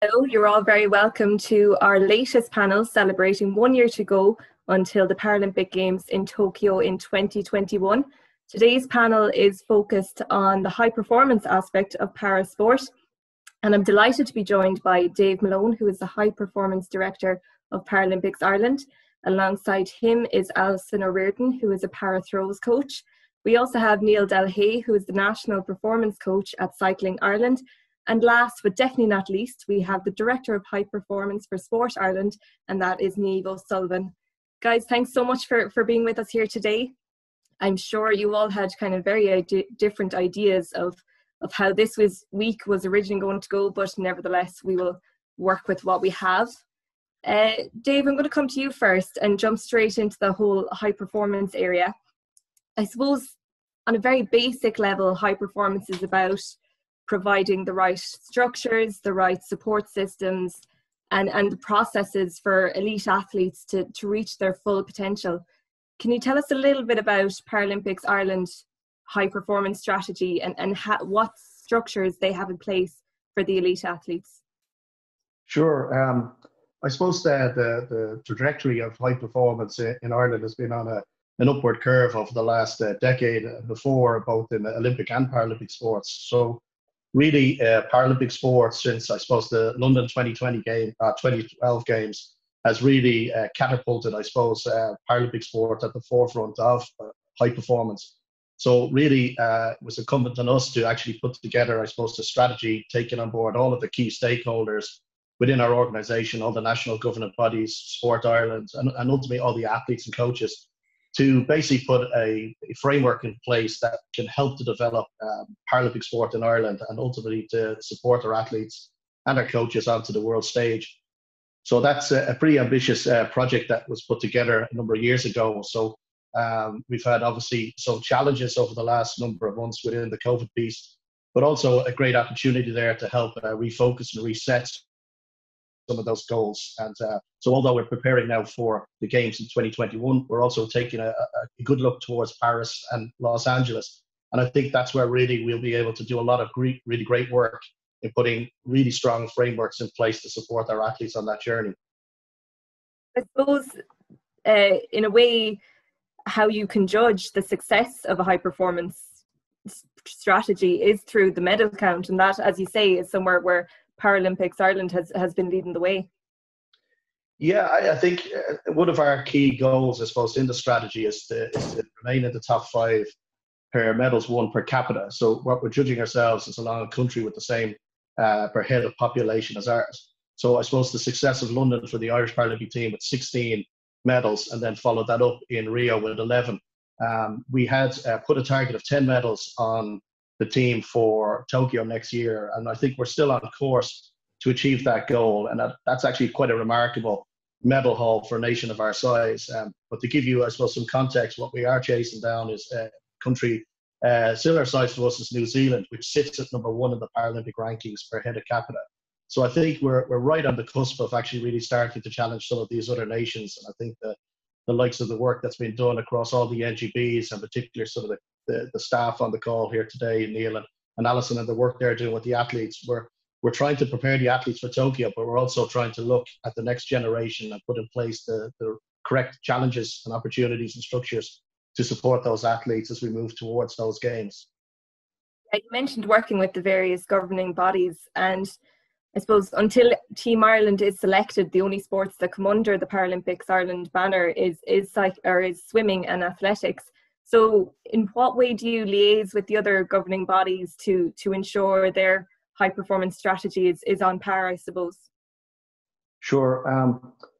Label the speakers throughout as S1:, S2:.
S1: Hello, you're all very welcome to our latest panel celebrating 1 year to go until the Paralympic Games in Tokyo in 2021. Today's panel is focused on the high performance aspect of para sport, and I'm delighted to be joined by Dave Malone, who is the High Performance Director of Paralympics Ireland. Alongside him is Alison, who is a para throws coach. We also have Delhaye, who is the National Performance Coach at Cycling Ireland. And last but definitely not least, we have the Director of High Performance for Sport Ireland, and that is Niamh. Guys, thanks so much for being with us here today. I'm sure you all had kind of very different ideas of how this week was originally going to go, but nevertheless, we will work with what we have. Dave, I'm going to come to you first and jump straight into the whole high performance area. I suppose on a very basic level, high performance is about providing the right structures, the right support systems, and the processes for elite athletes to reach their full potential. Can you tell us a little bit about Paralympics Ireland high performance strategy and what structures they have in place for the elite athletes?
S2: Sure. I suppose the trajectory of high performance in Ireland has been on an upward curve over the last decade before, both in Olympic and Paralympic sports. So really, Paralympic sports since, I suppose, the London 2012 games has really catapulted, I suppose, Paralympic sport at the forefront of high performance. So really, it was incumbent on us to actually put together, I suppose, the strategy, taking on board all of the key stakeholders within our organisation, all the national governing bodies, Sport Ireland, and ultimately all the athletes and coaches, to basically put a framework in place that can help to develop Paralympic sport in Ireland and ultimately to support our athletes and our coaches onto the world stage. So that's a pretty ambitious project that was put together a number of years ago. So we've had obviously some challenges over the last number of months within the COVID piece, but also a great opportunity there to help refocus and reset some of those goals. And so although we're preparing now for the games in 2021, we're also taking a good look towards Paris and Los Angeles. And I think that's where really we'll be able to do a lot of really great work in putting really strong frameworks in place to support our athletes on that journey.
S1: I suppose, in a way, how you can judge the success of a high performance strategy is through the medal count. And that, as you say, is somewhere where Paralympics Ireland has been leading the way.
S2: Yeah, I think one of our key goals, I suppose, in the strategy is to remain in the top 5 per medals won per capita. So what we're judging ourselves is along a country with the same per head of population as ours. So I suppose the success of London for the Irish Paralympic team with 16 medals and then followed that up in Rio with 11. We had put a target of 10 medals on the team for Tokyo next year. And I think we're still on course to achieve that goal. And that's actually quite a remarkable medal haul for a nation of our size. But to give you, I suppose, some context, what we are chasing down is a country similar size to us as New Zealand, which sits at number 1 in the Paralympic rankings per head of capita. So I think we're right on the cusp of actually really starting to challenge some of these other nations. And I think the likes of the work that's been done across all the NGBs, and particularly sort of the staff on the call here today, Niamh and Alison, and the work they're doing with the athletes. We're trying to prepare the athletes for Tokyo, but we're also trying to look at the next generation and put in place the correct challenges and opportunities and structures to support those athletes as we move towards those games.
S1: You mentioned working with the various governing bodies, and I suppose until Team Ireland is selected, the only sports that come under the Paralympics Ireland banner is swimming and athletics. So in what way do you liaise with the other governing bodies to ensure their high performance strategy is on par, I suppose?
S2: Sure.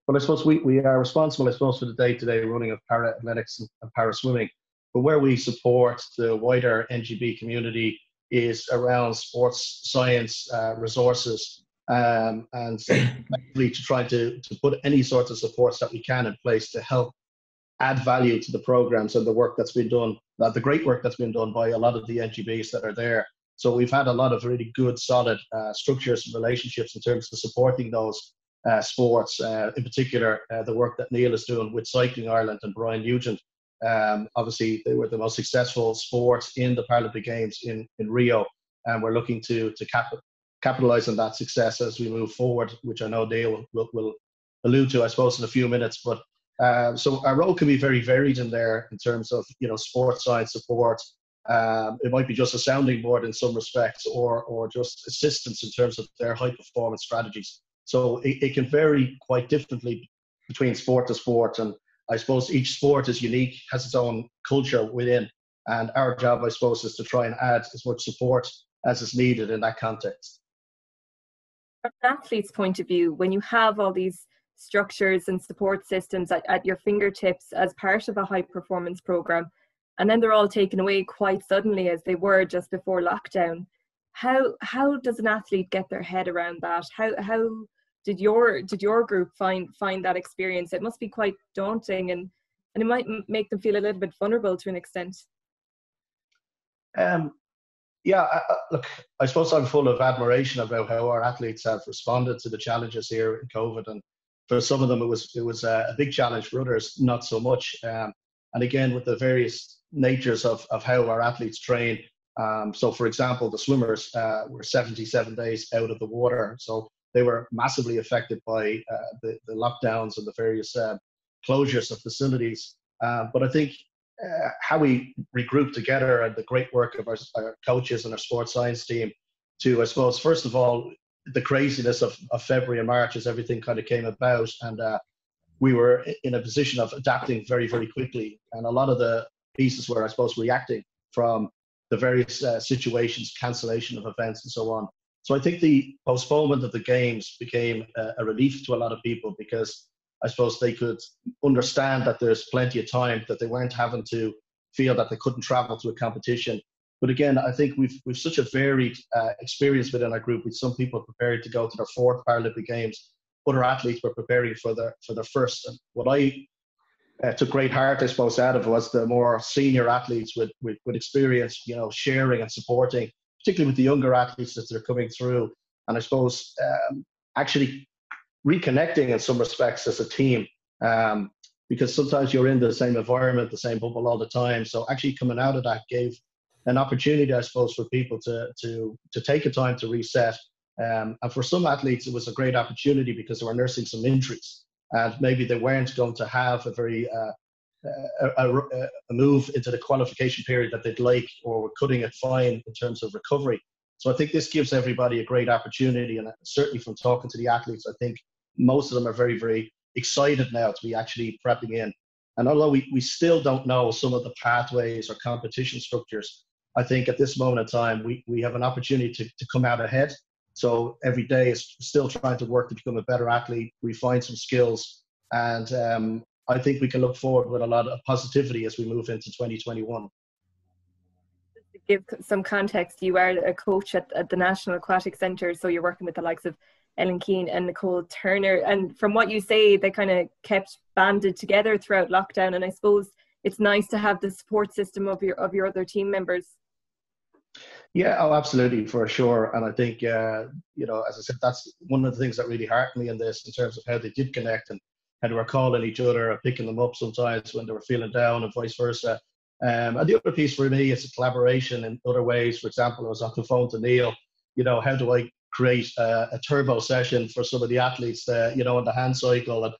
S2: Well, I suppose we are responsible, I suppose, for the day-to-day running of para athletics and para swimming. But where we support the wider NGB community is around sports science resources, and actually to try to put any sorts of supports that we can in place to help add value to the programs and the work that's been done, the great work that's been done by a lot of the NGBs that are there. So we've had a lot of really good, solid structures and relationships in terms of supporting those sports, in particular the work that Niamh is doing with Cycling Ireland and Brian Nugent. Obviously, they were the most successful sports in the Paralympic Games in Rio, and we're looking to capitalise on that success as we move forward, which I know Dale will allude to, I suppose, in a few minutes. But so our role can be very varied in there in terms of, sports science support. It might be just a sounding board in some respects, or just assistance in terms of their high performance strategies. So it can vary quite differently between sport to sport. And I suppose each sport is unique, has its own culture within. And our job, I suppose, is to try and add as much support as is needed in that context.
S1: From an athlete's point of view, when you have all these structures and support systems at your fingertips as part of a high performance program, and then they're all taken away quite suddenly as they were just before lockdown, how does an athlete get their head around that? How did your group find that experience? It must be quite daunting, and it might make them feel a little bit vulnerable to an extent.
S2: Look, I suppose I'm full of admiration about how our athletes have responded to the challenges here in COVID. And for some of them, it was a big challenge. For others, not so much. And again, with the various natures of how our athletes train. So, for example, the swimmers were 77 days out of the water. So they were massively affected by the lockdowns and the various closures of facilities. But I think how we regroup together and the great work of our coaches and our sports science team to, I suppose, first of all, the craziness of February and March as everything kind of came about. And we were in a position of adapting very, very quickly. And a lot of the pieces were, I suppose, reacting from the various situations, cancellation of events and so on. So I think the postponement of the games became a relief to a lot of people, because I suppose they could understand that there's plenty of time, that they weren't having to feel that they couldn't travel to a competition. But again, I think we've such a varied experience within our group, with some people prepared to go to their 4th Paralympic Games. Other athletes were preparing for their first. And what I took great heart, I suppose, out of was the more senior athletes with experience, sharing and supporting, particularly with the younger athletes as they're coming through. And I suppose actually reconnecting in some respects as a team, because sometimes you're in the same environment, the same bubble all the time. So actually coming out of that gave an opportunity, I suppose, for people to take a time to reset. And for some athletes, it was a great opportunity because they were nursing some injuries, and maybe they weren't going to have a very a move into the qualification period that they'd like, or were cutting it fine in terms of recovery. So I think this gives everybody a great opportunity, and certainly from talking to the athletes, I think most of them are very, very excited now to be actually prepping in. And although we still don't know some of the pathways or competition structures, I think at this moment in time, we have an opportunity to come out ahead. So every day is still trying to work to become a better athlete, refine some skills, and I think we can look forward with a lot of positivity as we move into 2021.
S1: To give some context, you are a coach at the National Aquatic Centre, so you're working with the likes of Ellen Keane and Nicole Turner. And from what you say, they kind of kept banded together throughout lockdown. And I suppose it's nice to have the support system of your other team members.
S2: Yeah, oh, absolutely, for sure. And I think, as I said, that's one of the things that really heartened me in this, in terms of how they did connect and how they were calling each other or picking them up sometimes when they were feeling down, and vice versa. And the other piece for me is a collaboration in other ways. For example, I was on the phone to Niamh, how do I create a turbo session for some of the athletes, on the hand cycle, and,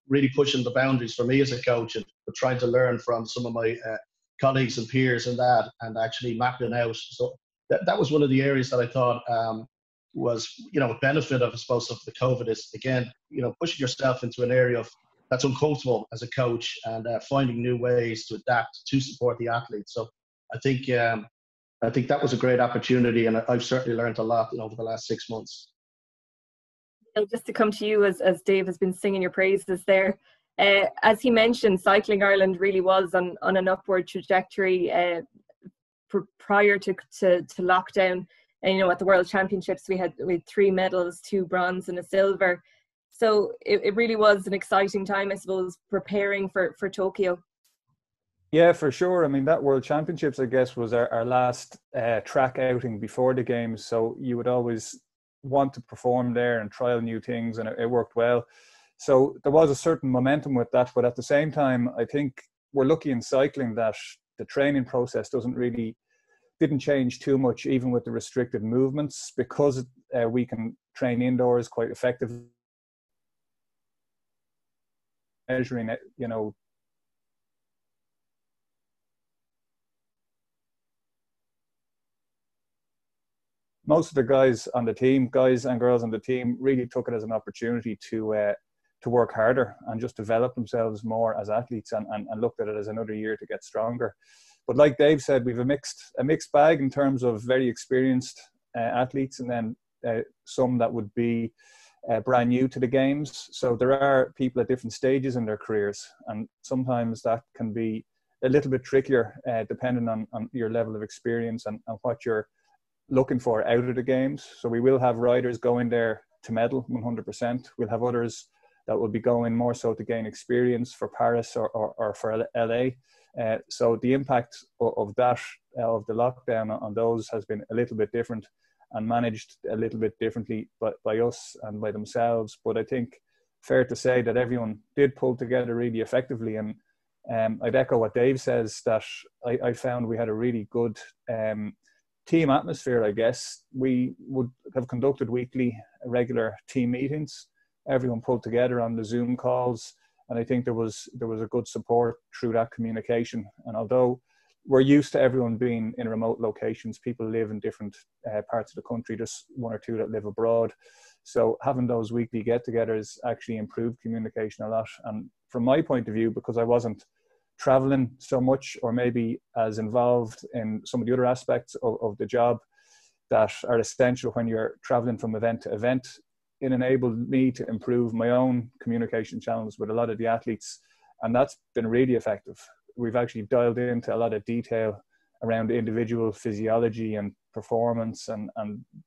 S2: really pushing the boundaries for me as a coach, and trying to learn from some of my colleagues and peers in that, and actually mapping out. So that was one of the areas that I thought was, a benefit of, I suppose, of the COVID is, again, pushing yourself into an area that's uncomfortable as a coach, and finding new ways to adapt to support the athletes. So I think that was a great opportunity, and I've certainly learned a lot over the last 6 months.
S1: Just to come to you, as Dave has been singing your praises there, as he mentioned, Cycling Ireland really was on an upward trajectory prior to lockdown. And at the World Championships we had 3 medals, 2 bronze and a silver. So it really was an exciting time, I suppose, preparing for Tokyo.
S3: Yeah, for sure. I mean, that World Championships, I guess, was our last track outing before the games. So you would always want to perform there and trial new things, and it worked well. So there was a certain momentum with that. But at the same time, I think we're lucky in cycling that the training process doesn't really didn't change too much, even with the restricted movements, because we can train indoors quite effectively, measuring it, you know. Most of the guys on the team, guys and girls on the team, really took it as an opportunity to work harder and just develop themselves more as athletes, and looked at it as another year to get stronger. But like Dave said, we've a mixed bag in terms of very experienced athletes, and then some that would be brand new to the games. So there are people at different stages in their careers, and sometimes that can be a little bit trickier depending on your level of experience and what you're looking for out of the games. So we will have riders going there to medal 100%. We'll have others that will be going more so to gain experience for Paris or for LA. So the impact of that, of the lockdown on those, has been a little bit different and managed a little bit differently by us and by themselves. But I think fair to say that everyone did pull together really effectively. And I'd echo what Dave says, that I found we had a really good team atmosphere, I guess. We would have conducted weekly regular team meetings. Everyone pulled together on the Zoom calls, and I think there was a good support through that communication. And although we're used to everyone being in remote locations, people live in different parts of the country, just one or two that live abroad. So having those weekly get-togethers actually improved communication a lot. And from my point of view, because I wasn't traveling so much, or maybe as involved in some of the other aspects of the job that are essential when you're traveling from event to event, it enabled me to improve my own communication channels with a lot of the athletes. And that's been really effective. We've actually dialed into a lot of detail around individual physiology and performance and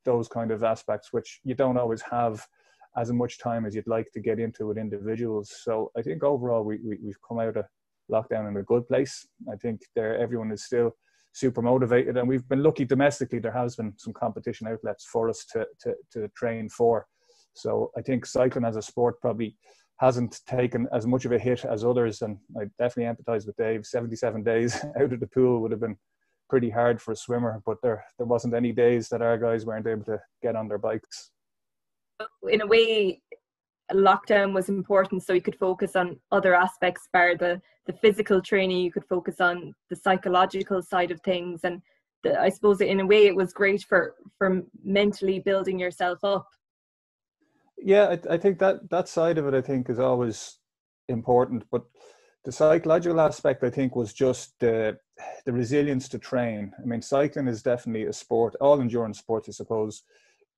S3: those kind of aspects, which you don't always have as much time as you'd like to get into with individuals. So I think overall we've come out of lockdown in a good place. I think everyone is still super motivated, and we've been lucky domestically. There has been some competition outlets for us to train for. So I think cycling as a sport probably hasn't taken as much of a hit as others, and I definitely empathise with Dave. 77 days out of the pool would have been pretty hard for a swimmer, but there wasn't any days that our guys weren't able to get on their bikes.
S1: In a way, lockdown was important so you could focus on other aspects, bar the physical training. You could focus on the psychological side of things, and I suppose in a way it was great for mentally building yourself up.
S3: Yeah, I think that side of it, I think, is always important, but the psychological aspect, I think, was just the resilience to train. I mean, cycling is definitely a sport, all endurance sports, I suppose.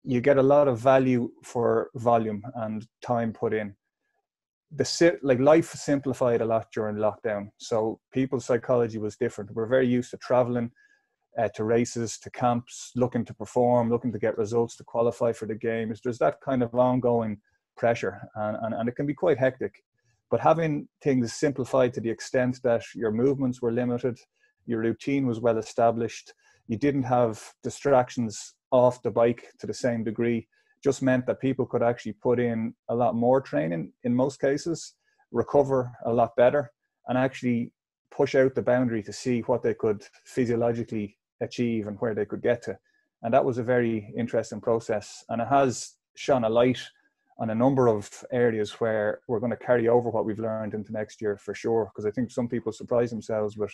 S3: You get a lot of value for volume and time put in. Life simplified a lot during lockdown, so people's psychology was different. We're very used to traveling to races, to camps, looking to perform, looking to get results, to qualify for the games. There's that kind of ongoing pressure, and it can be quite hectic. But having things simplified to the extent that your movements were limited, your routine was well established, you didn't have distractions off the bike to the same degree, just meant that people could actually put in a lot more training in most cases, recover a lot better, and actually push out the boundary to see what they could physiologically achieve and where they could get to. And that was a very interesting process, and it has shone a light on a number of areas where we're going to carry over what we've learned into next year for sure, because I think some people surprised themselves with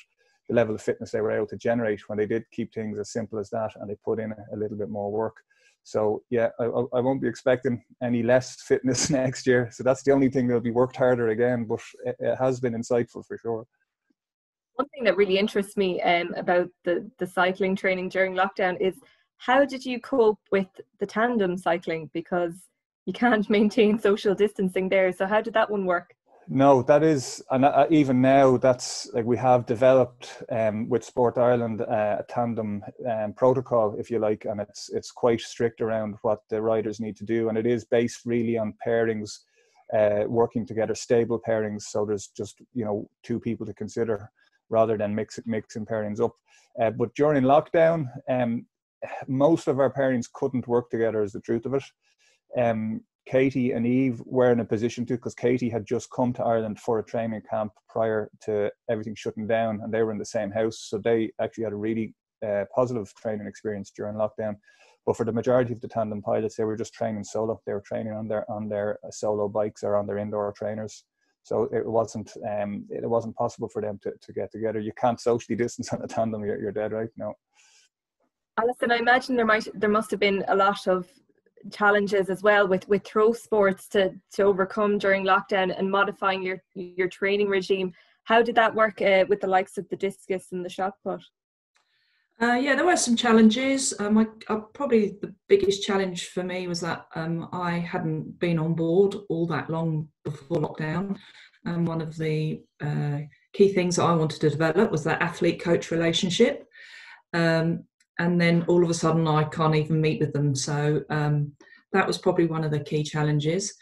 S3: the level of fitness they were able to generate when they did keep things as simple as that and they put in a little bit more work. So yeah, I won't be expecting any less fitness next year, so that's the only thing that'll be worked harder again, but it has been insightful for sure.
S1: One thing that really interests me about the cycling training during lockdown is, how did you cope with the tandem cycling? Because you can't maintain social distancing there. So how did that one work?
S3: No, that is, and even now, that's like we have developed with Sport Ireland a tandem protocol, if you like, and it's quite strict around what the riders need to do, and it is based really on pairings, working together, stable pairings. So there's just two people to consider rather than mixing pairings up. But during lockdown, most of our pairings couldn't work together, is the truth of it. Katie and Eve were in a position to, because Katie had just come to Ireland for a training camp prior to everything shutting down, and they were in the same house, so they actually had a really positive training experience during lockdown. But for the majority of the tandem pilots, they were just training solo. They were training on their solo bikes or on their indoor trainers. So it wasn't possible for them to get together. You can't socially distance on a tandem. You're dead right. No.
S1: Alison, I imagine there must have been a lot of challenges as well with throw sports to overcome during lockdown and modifying your training regime. How did that work with the likes of the discus and the shot put?
S4: Yeah, there were some challenges. Probably the biggest challenge for me was that I hadn't been on board all that long before lockdown. And one of the key things that I wanted to develop was that athlete-coach relationship. And then all of a sudden I can't even meet with them. So that was probably one of the key challenges.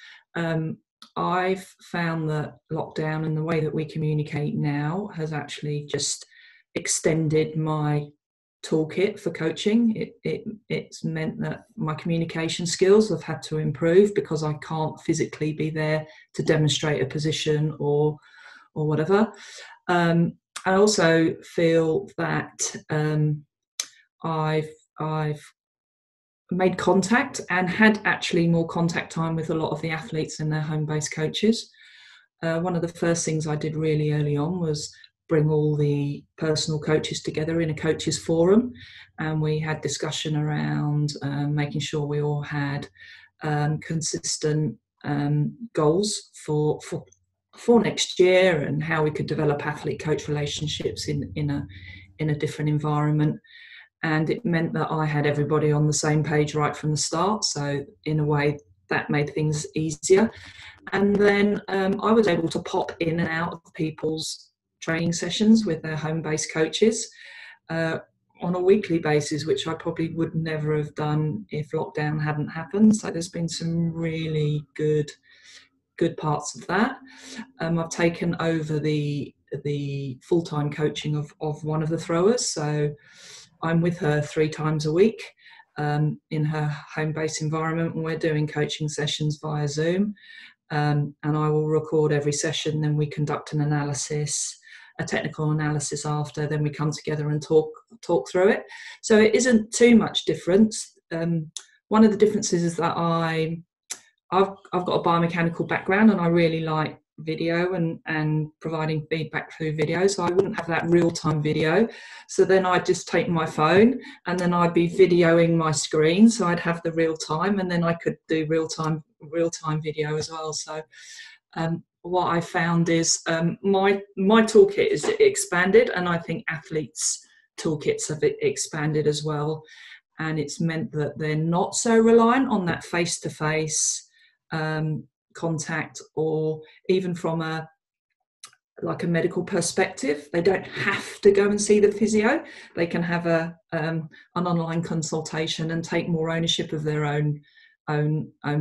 S4: I've found that lockdown and the way that we communicate now has actually just extended my toolkit for coaching. It's meant that my communication skills have had to improve because I can't physically be there to demonstrate a position or whatever. I also feel that I've made contact and had actually more contact time with a lot of the athletes and their home-based coaches. One of the first things I did really early on was bring all the personal coaches together in a coaches forum, and we had discussion around making sure we all had consistent goals for next year and how we could develop athlete coach relationships in a different environment. And it meant that I had everybody on the same page right from the start, so in a way that made things easier. And then I was able to pop in and out of people's training sessions with their home-based coaches on a weekly basis, which I probably would never have done if lockdown hadn't happened. So there's been some really good parts of that. I've taken over the full-time coaching of one of the throwers, so I'm with her 3 times a week in her home-based environment, and we're doing coaching sessions via Zoom. And I will record every session, then we conduct an analysis, a technical analysis after, then we come together and talk through it. So it isn't too much difference. One of the differences is that I've got a biomechanical background and I really like video and providing feedback through video, so I wouldn't have that real-time video. So then I'd just take my phone and then I'd be videoing my screen, so I'd have the real time, and then I could do real-time video as well. So what I found is my toolkit is expanded, and I think athletes' toolkits have expanded as well, and it's meant that they're not so reliant on that face-to-face contact, or even from a medical perspective. They don't have to go and see the physio. They can have an online consultation and take more ownership of their own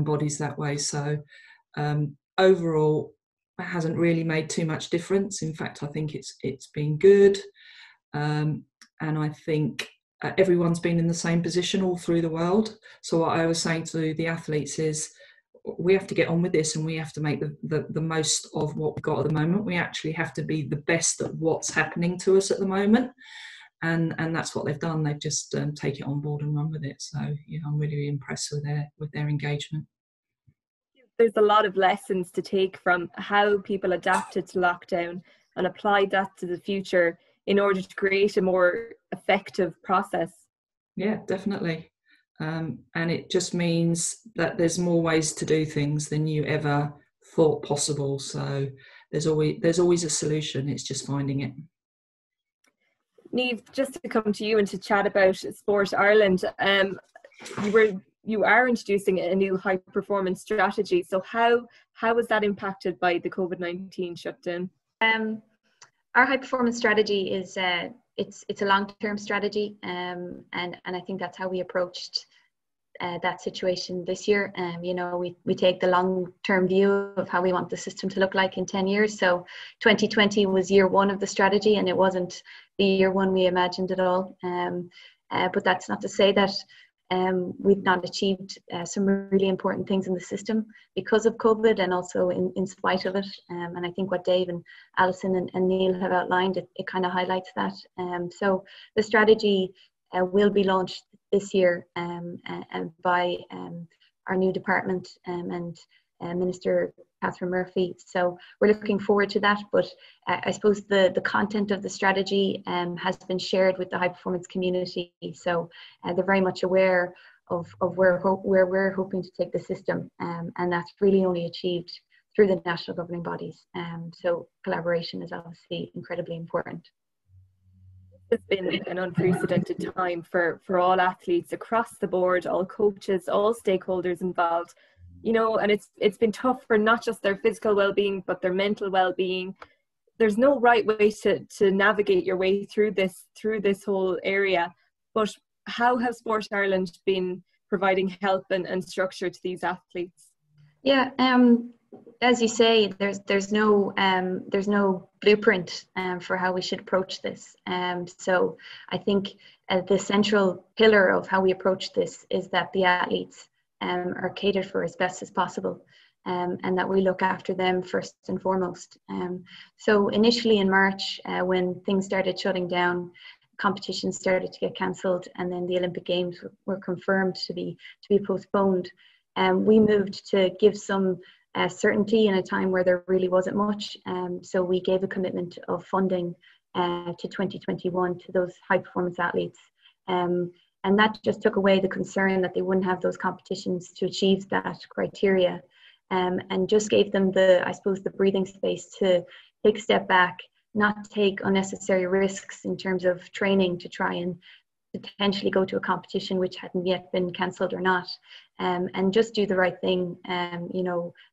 S4: bodies that way. So overall, it hasn't really made too much difference. In fact, I think it's been good, and I think everyone's been in the same position all through the world. So what I was saying to the athletes is, we have to get on with this, and we have to make the most of what we've got at the moment. We actually have to be the best at what's happening to us at the moment, and that's what they've done. They've just take it on board and run with it. So I'm really impressed with their engagement.
S1: There's a lot of lessons to take from how people adapted to lockdown and applied that to the future in order to create a more effective process.
S4: Yeah, definitely. And it just means that there's more ways to do things than you ever thought possible. So there's always a solution. It's just finding it.
S1: Niamh, just to come to you and to chat about Sport Ireland, you are introducing a new high performance strategy. So how was that impacted by the COVID-19 shutdown?
S5: Our high performance strategy is it's a long-term strategy, and I think that's how we approached that situation this year. We take the long-term view of how we want the system to look like in 10 years. So 2020 was year 1 of the strategy, and it wasn't the year 1 we imagined at all. But that's not to say that we've not achieved some really important things in the system because of COVID, and also in spite of it. And I think what Dave and Alison and Niamh have outlined, it kind of highlights that. So the strategy will be launched this year by our new department and Minister Catherine Murphy. So we're looking forward to that. But I suppose the content of the strategy has been shared with the high performance community. So they're very much aware of where we're hoping to take the system, and that's really only achieved through the national governing bodies. So collaboration is obviously incredibly important.
S1: It's been an unprecedented time for all athletes across the board, all coaches, all stakeholders involved. You know, and it's been tough for not just their physical well-being, but their mental well-being. There's no right way to navigate your way through this whole area. But how have Sport Ireland been providing help and structure to these athletes?
S5: Yeah, as you say, there's no blueprint for how we should approach this. So I think the central pillar of how we approach this is that the athletes are catered for as best as possible, and that we look after them first and foremost. So initially in March, when things started shutting down, competitions started to get cancelled, and then the Olympic Games were confirmed to be postponed. We moved to give some certainty in a time where there really wasn't much. So we gave a commitment of funding to 2021 to those high performance athletes. And that just took away the concern that they wouldn't have those competitions to achieve that criteria, and just gave them the breathing space to take a step back, not take unnecessary risks in terms of training to try and potentially go to a competition which hadn't yet been cancelled or not, and just do the right thing,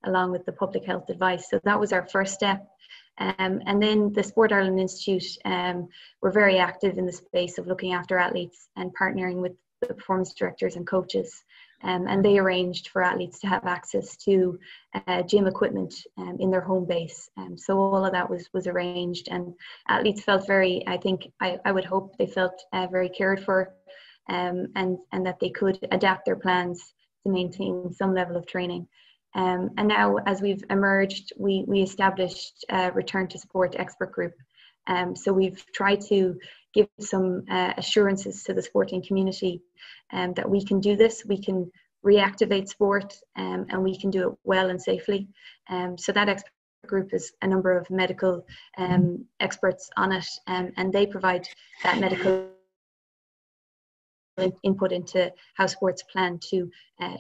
S5: along with the public health advice. So that was our first step. And then the Sport Ireland Institute were very active in the space of looking after athletes and partnering with the performance directors and coaches. And they arranged for athletes to have access to gym equipment in their home base. So all of that was arranged, and athletes felt I would hope they felt very cared for, and that they could adapt their plans to maintain some level of training. And now, as we've emerged, we established a Return to Sport expert group. So we've tried to give some assurances to the sporting community that we can do this, we can reactivate sport, and we can do it well and safely. So that expert group is a number of medical experts on it, and they provide that medical input into how sports plan to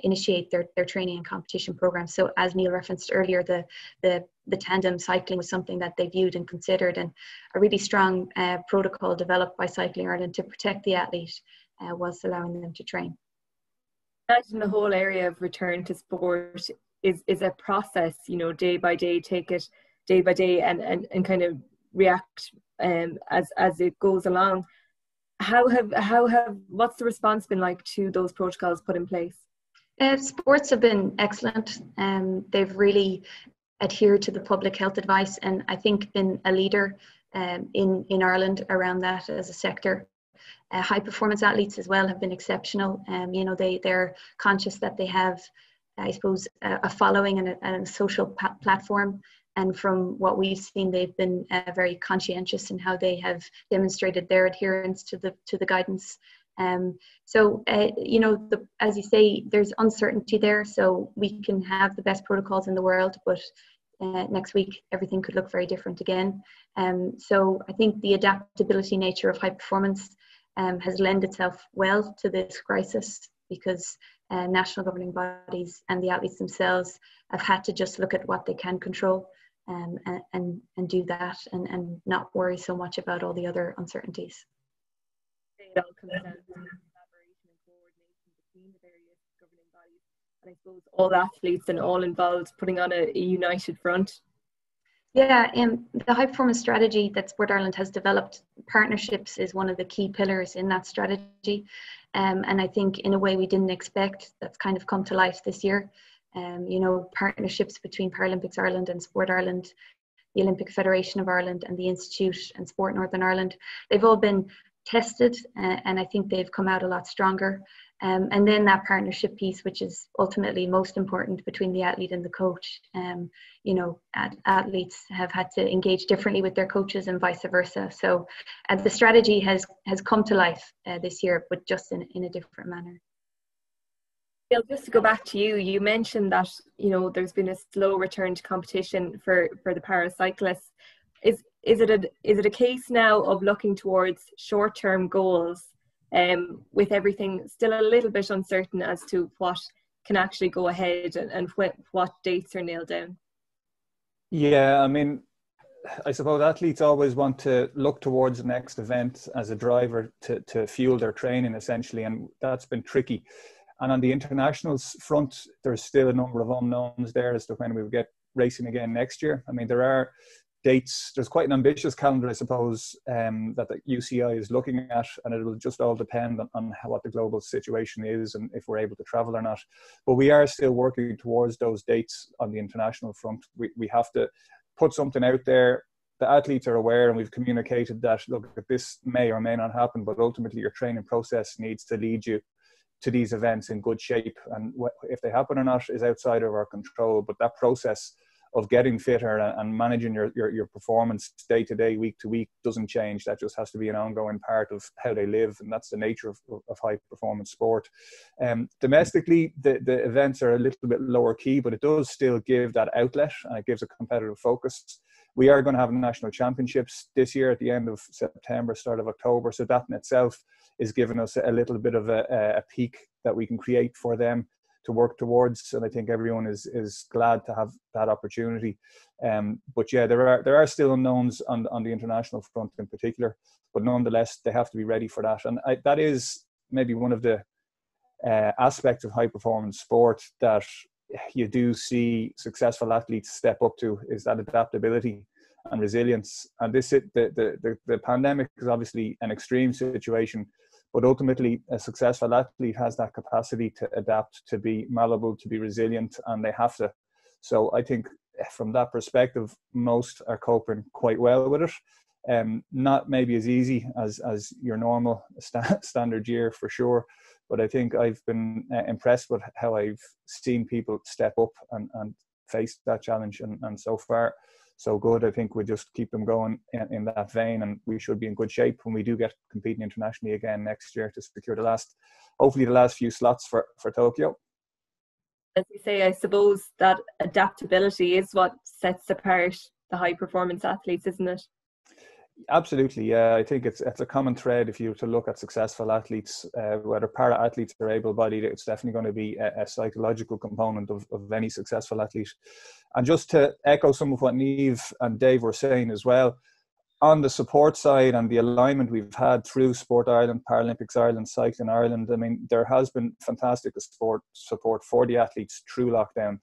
S5: initiate their training and competition programs. So as Niamh referenced earlier, the Tandem Cycling was something that they viewed and considered, and a really strong protocol developed by Cycling Ireland to protect the athlete was allowing them to train.
S1: Imagine the whole area of return to sport is a process, day by day, take it day by day and kind of react as it goes along. What's the response been like to those protocols put in place?
S5: Sports have been excellent. They've really adhered to the public health advice, and I think been a leader in Ireland around that as a sector. High performance athletes as well have been exceptional. They're conscious that they have, I suppose, a following and a social platform. And from what we've seen, they've been very conscientious in how they have demonstrated their adherence to the guidance. As you say, there's uncertainty there. So we can have the best protocols in the world, but next week everything could look very different again. So I think the adaptability nature of high performance has lent itself well to this crisis, because national governing bodies and the athletes themselves have had to just look at what they can control. And do that and not worry so much about all the other uncertainties.
S1: It all comes down to collaboration and coordination between the various governing bodies, and I suppose all athletes and all involved putting on a united front.
S5: Yeah, the high performance strategy that Sport Ireland has developed, partnerships is one of the key pillars in that strategy. And I think in a way we didn't expect, that's kind of come to life this year. Partnerships between Paralympics Ireland and Sport Ireland, the Olympic Federation of Ireland and the Institute and Sport Northern Ireland, they've all been tested, and I think they've come out a lot stronger. And then that partnership piece, which is ultimately most important between the athlete and the coach. You know, athletes have had to engage differently with their coaches and vice versa. So the strategy has come to life this year, but just in a different manner.
S1: Bill, just to go back to you, you mentioned that, you know, there's been a slow return to competition for the paracyclists. Is it a case now of looking towards short-term goals, with everything still a little bit uncertain as to what can actually go ahead and what dates are nailed down?
S3: Yeah, I mean, I suppose athletes always want to look towards the next event as a driver to fuel their training, essentially, and that's been tricky. And on the internationals front, there's still a number of unknowns there as to when we will get racing again next year. I mean, there are dates, there's quite an ambitious calendar, I suppose, that the UCI is looking at, and it will just all depend on what the global situation is and if we're able to travel or not. But we are still working towards those dates on the international front. We have to put something out there. The athletes are aware, and we've communicated that, look, this may or may not happen, but ultimately your training process needs to lead you to these events in good shape, and if they happen or not is outside of our control. But that process of getting fitter and managing your performance day to day, week to week, doesn't change. That just has to be an ongoing part of how they live, and that's the nature of high performance sport. Domestically, the events are a little bit lower key, but it does still give that outlet, and it gives a competitive focus. We are going to have national championships this year at the end of September, start of October, so that in itself is giving us a little bit of a peak that we can create for them to work towards, and I think everyone is glad to have that opportunity. But yeah, there are still unknowns on the international front in particular, but nonetheless they have to be ready for that. And that is maybe one of the aspects of high performance sport that you do see successful athletes step up to, is that adaptability and resilience. And the pandemic is obviously an extreme situation, but ultimately a successful athlete has that capacity to adapt, to be malleable, to be resilient, and they have to. So I think from that perspective, most are coping quite well with it. Not maybe as easy as your normal standard year, for sure, but I think I've been impressed with how I've seen people step up and face that challenge, and so far so good. I think we just keep them going in that vein, and we should be in good shape when we do get competing internationally again next year to secure hopefully the last few slots for Tokyo.
S1: As you say, I suppose that adaptability is what sets apart the high performance athletes, isn't it?
S3: Absolutely, yeah. I think it's a common thread if you were to look at successful athletes, whether para athletes or able-bodied. It's definitely going to be a psychological component of any successful athlete. And just to echo some of what Niamh and Dave were saying as well, on the support side and the alignment we've had through Sport Ireland, Paralympics Ireland, Cycling Ireland, I mean, there has been fantastic support for the athletes through lockdown.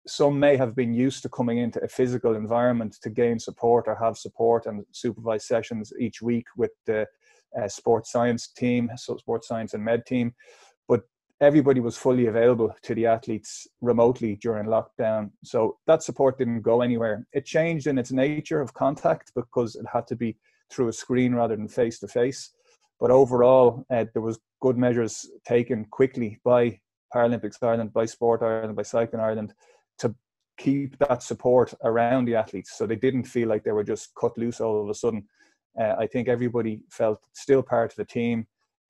S3: Some may have been used to coming into a physical environment to gain support or have support and supervised sessions each week with the sports science team, so sports science and med team. But everybody was fully available to the athletes remotely during lockdown. So that support didn't go anywhere. It changed in its nature of contact because it had to be through a screen rather than face to face. But overall, there was good measures taken quickly by Paralympics Ireland, by Sport Ireland, by Cycling Ireland, to keep that support around the athletes, so they didn't feel like they were just cut loose all of a sudden. I think everybody felt still part of the team,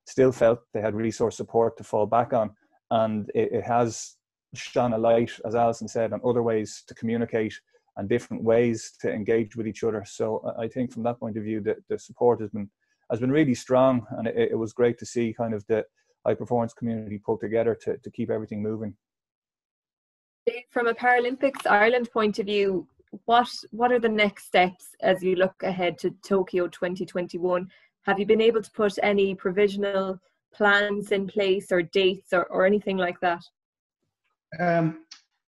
S3: still felt they had resource support to fall back on, and it has shone a light, as Alison said, on other ways to communicate and different ways to engage with each other. So I think from that point of view, the support has been really strong, and it was great to see kind of the high performance community pulled together to keep everything moving.
S1: From a Paralympics Ireland point of view, what are the next steps as you look ahead to Tokyo 2021? Have you been able to put any provisional plans in place or dates or anything like that?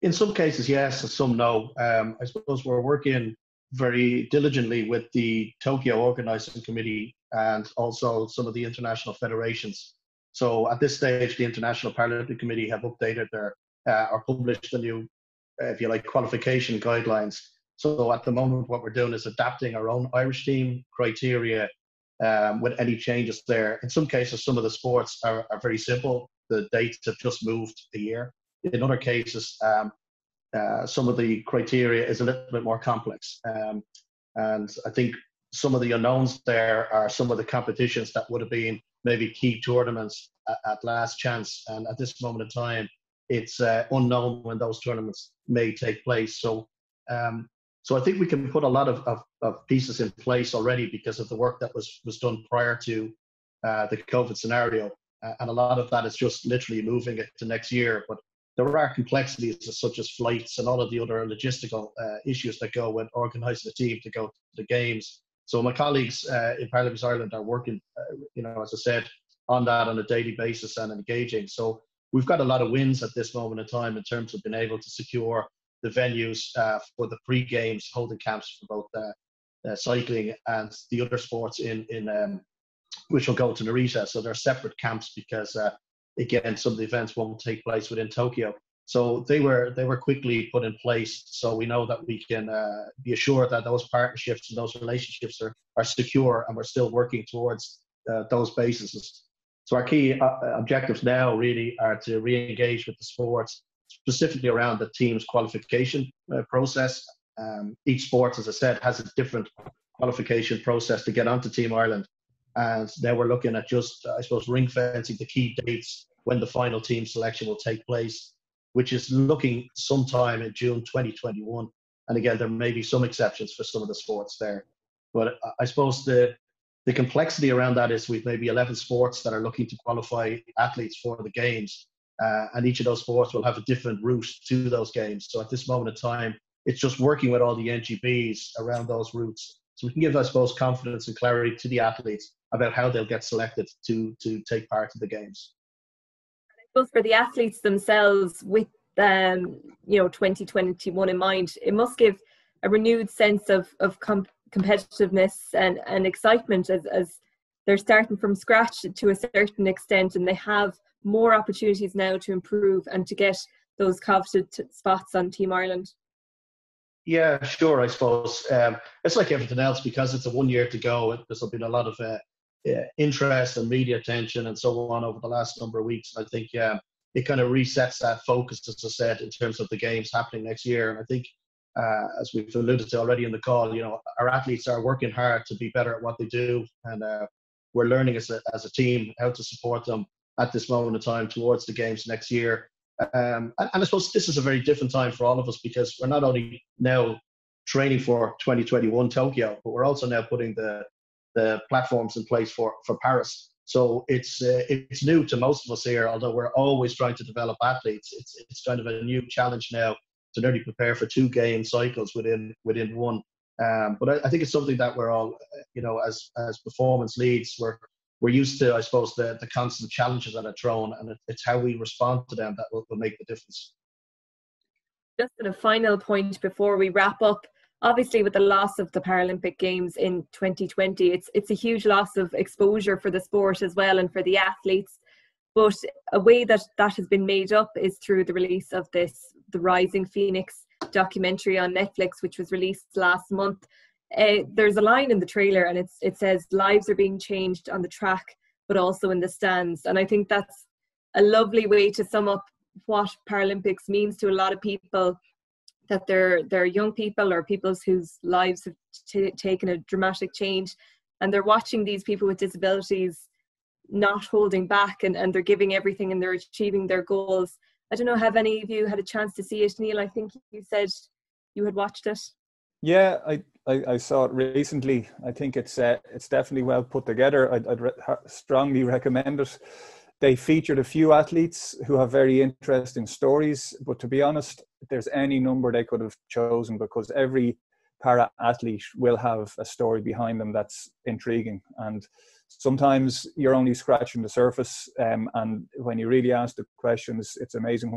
S2: In some cases, yes, some no. I suppose we're working very diligently with the Tokyo Organising Committee and also some of the international federations. So at this stage, the International Paralympic Committee have updated or published the new, if you like, qualification guidelines. So at the moment, what we're doing is adapting our own Irish team criteria with any changes there. In some cases, some of the sports are very simple. The dates have just moved a year. In other cases, some of the criteria is a little bit more complex. And I think some of the unknowns there are some of the competitions that would have been maybe key tournaments at last chance. And at this moment in time, it's unknown when those tournaments may take place. So I think we can put a lot of pieces in place already because of the work that was done prior to the COVID scenario. And a lot of that is just literally moving it to next year. But there are complexities such as flights and all of the other logistical issues that go with organising a team to go to the games. So my colleagues in Paralympics Ireland are working, as I said, on that on a daily basis and engaging. So we've got a lot of wins at this moment in time in terms of being able to secure the venues for the pre-games holding camps for both cycling and the other sports in which will go to Marisa. So they're separate camps because again, some of the events won't take place within Tokyo. So they were quickly put in place. So we know that we can be assured that those partnerships and those relationships are secure, and we're still working towards those bases. So our key objectives now really are to re-engage with the sports, specifically around the team's qualification process. Each sport, as I said, has a different qualification process to get onto Team Ireland. And now we're looking at just, I suppose, ring fencing the key dates when the final team selection will take place, which is looking sometime in June 2021. And again, there may be some exceptions for some of the sports there. But I suppose the complexity around that is we've maybe 11 sports that are looking to qualify athletes for the games. And each of those sports will have a different route to those games. So at this moment in time, it's just working with all the NGBs around those routes. So we can give, I suppose, confidence and clarity to the athletes about how they'll get selected to take part in the games.
S1: I suppose for the athletes themselves, with 2021 in mind, it must give a renewed sense of competitiveness and excitement as they're starting from scratch to a certain extent, and they have more opportunities now to improve and to get those coveted spots on Team Ireland.
S2: Yeah, sure, I suppose. It's like everything else, because it's a 1 year to go. There's been a lot of interest and media attention and so on over the last number of weeks. And I think it kind of resets that focus, as I said, in terms of the games happening next year. And I think, as we've alluded to already in the call, our athletes are working hard to be better at what they do. And we're learning as a team how to support them at this moment in time towards the games next year. And I suppose this is a very different time for all of us, because we're not only now training for 2021 Tokyo, but we're also now putting the platforms in place for Paris. So it's new to most of us here, although we're always trying to develop athletes. It's kind of a new challenge now to nearly prepare for 2 game cycles within one. But I think it's something that we're all, as performance leads, we're used to, I suppose, the constant challenges that are thrown, and it's how we respond to them that will make the difference.
S1: Just at a final point before we wrap up, obviously with the loss of the Paralympic Games in 2020, it's a huge loss of exposure for the sport as well and for the athletes. But a way that has been made up is through the release of the Rising Phoenix documentary on Netflix, which was released last month. There's a line in the trailer, and it says lives are being changed on the track, but also in the stands. And I think that's a lovely way to sum up what Paralympics means to a lot of people, that they're young people or people whose lives have taken a dramatic change, and they're watching these people with disabilities not holding back, and they're giving everything, and they're achieving their goals. I don't know, have any of you had a chance to see it? Niamh, I think you said you had watched it.
S3: Yeah, I saw it recently. I think it's definitely well put together. I'd strongly recommend it. They featured a few athletes who have very interesting stories, but to be honest, there's any number they could have chosen, because every para athlete will have a story behind them that's intriguing. And sometimes you're only scratching the surface, and when you really ask the questions, it's amazing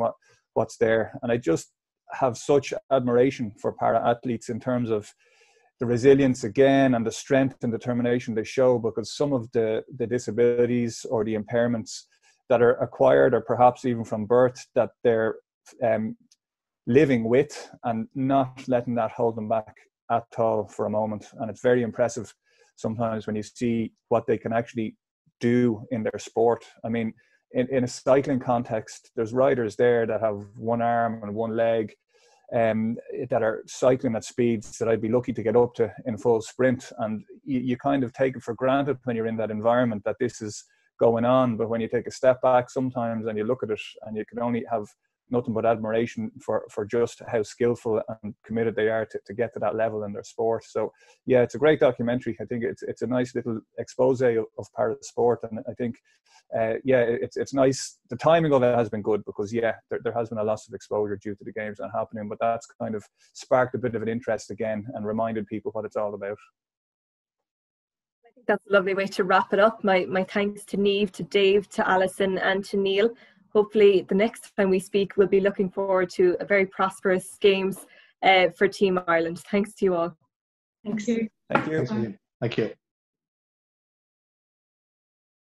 S3: what's there. And I just have such admiration for para athletes in terms of the resilience again and the strength and determination they show, because some of the disabilities or the impairments that are acquired, or perhaps even from birth, that they're living with, and not letting that hold them back at all for a moment. And it's very impressive sometimes when you see what they can actually do in their sport. I mean, in a cycling context, there's riders there that have one arm and one leg, that are cycling at speeds that I'd be lucky to get up to in full sprint. And you kind of take it for granted when you're in that environment that this is going on. But when you take a step back sometimes and you look at it, and you can only have nothing but admiration for just how skillful and committed they are to get to that level in their sport. So yeah, it's a great documentary. I think it's a nice little expose of para sport, and I think it's nice. The timing of it has been good, because there has been a loss of exposure due to the games not happening, but that's kind of sparked a bit of an interest again and reminded people what it's all about.
S1: I think that's a lovely way to wrap it up. My thanks to Niamh, to Dave, to Alison and to Neil. Hopefully the next time we speak, we'll be looking forward to a very prosperous games for Team Ireland. Thanks to you all.
S5: Thank you.
S3: Thank you.
S2: Thank you.